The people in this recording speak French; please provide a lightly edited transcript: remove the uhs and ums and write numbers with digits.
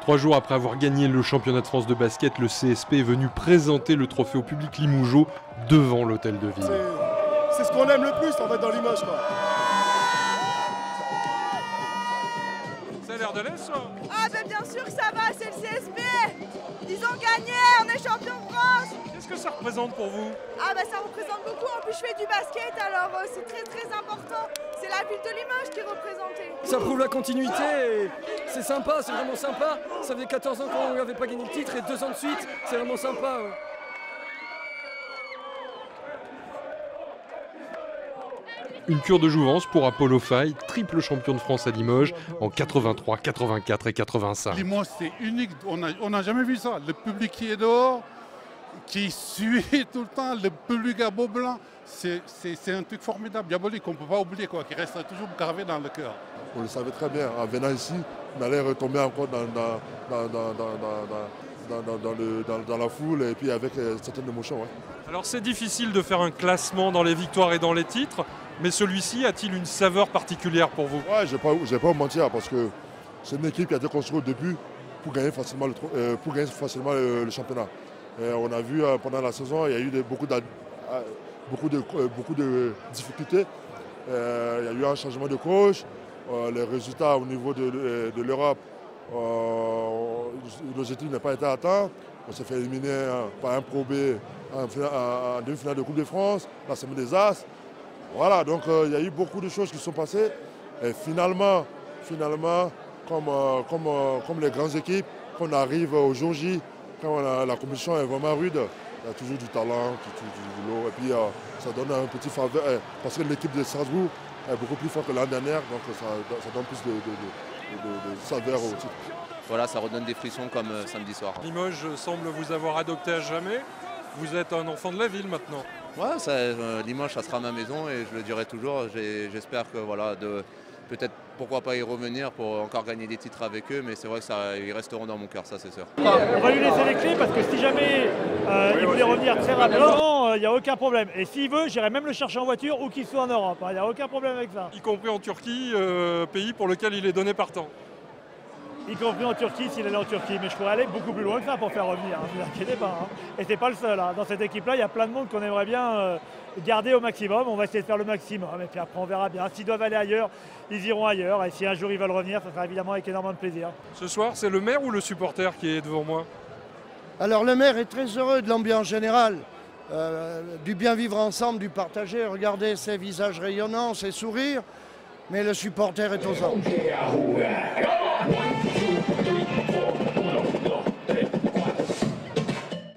3 jours après avoir gagné le championnat de France de basket, le CSP est venu présenter le trophée au public limougeaud devant l'hôtel de ville. C'est ce qu'on aime le plus en fait dans Limoges, quoi. Ça a l'air de l'être, ça. Ah ben bien sûr que ça va, c'est le CSP. Ils ont gagné, on est champion de France. Qu'est-ce que ça représente pour vous? Ah ben ça représente beaucoup, en plus je fais du basket, alors c'est très très important. C'est la ville de Limoges qui est représentée. Ça prouve la continuité et c'est sympa, c'est vraiment sympa. Ça faisait 14 ans qu'on n'avait pas gagné le titre et 2 ans de suite, c'est vraiment sympa. Ouais. Une cure de jouvence pour Apollo Faye, triple champion de France à Limoges en 83, 84 et 85. Limoges, c'est unique, on n'a jamais vu ça. Le public qui est dehors, qui suit tout le temps, le public à beau blanc, c'est un truc formidable, diabolique, qu'on ne peut pas oublier, quoi, qui reste toujours gravé dans le cœur. On le savait très bien, en venant ici, on allait retomber encore dans la foule et puis avec certaines émotions. Ouais. Alors c'est difficile de faire un classement dans les victoires et dans les titres, mais celui-ci a-t-il une saveur particulière pour vous? Ouais, je ne vais pas vous mentir parce que c'est une équipe qui a été construite au début pour gagner facilement le championnat. Et on a vu pendant la saison, il y a eu beaucoup de difficultés. Il y a eu un changement de coach. Les résultats au niveau de l'Europe, l'objectif n'a pas été atteint. On s'est fait éliminer par un Pro B en demi-finale de Coupe de France, la semaine des As. Voilà, donc il y a eu beaucoup de choses qui sont passées. Et finalement comme les grandes équipes, quand on arrive au jour J, quand la compétition est vraiment rude, il y a toujours du talent, du boulot. Et puis ça donne un petit faveur, parce que l'équipe de Strasbourg est beaucoup plus forte que l'année dernière, donc ça donne plus de saveur au titre. Voilà, ça redonne des frissons comme samedi soir. Limoges semble vous avoir adopté à jamais. Vous êtes un enfant de la ville maintenant. Ouais, Limoges, ça sera ma maison et je le dirai toujours. J'espère que voilà, peut-être pourquoi pas y revenir pour encore gagner des titres avec eux, mais c'est vrai qu'ils resteront dans mon cœur, ça c'est sûr. On va lui laisser les clés parce que si jamais il voulait revenir très rapidement, il n'y a aucun problème. Et s'il veut, j'irai même le chercher en voiture ou qu'il soit en Europe. Il n'y a aucun problème avec ça. Y compris en Turquie, pays pour lequel il est donné partant. Y compris en Turquie, s'il allait en Turquie. Mais je pourrais aller beaucoup plus loin que ça pour faire revenir, ne vous inquiétez pas. Hein. Et c'est pas le seul. Hein. Dans cette équipe-là, il y a plein de monde qu'on aimerait bien garder au maximum. On va essayer de faire le maximum. Et puis après, on verra bien. S'ils doivent aller ailleurs, ils iront ailleurs. Et si un jour ils veulent revenir, ça sera évidemment avec énormément de plaisir. Ce soir, c'est le maire ou le supporter qui est devant moi? Alors le maire est très heureux de l'ambiance générale, du bien vivre ensemble, du partager. Regardez ces visages rayonnants, ces sourires. Mais le supporter est aux anges.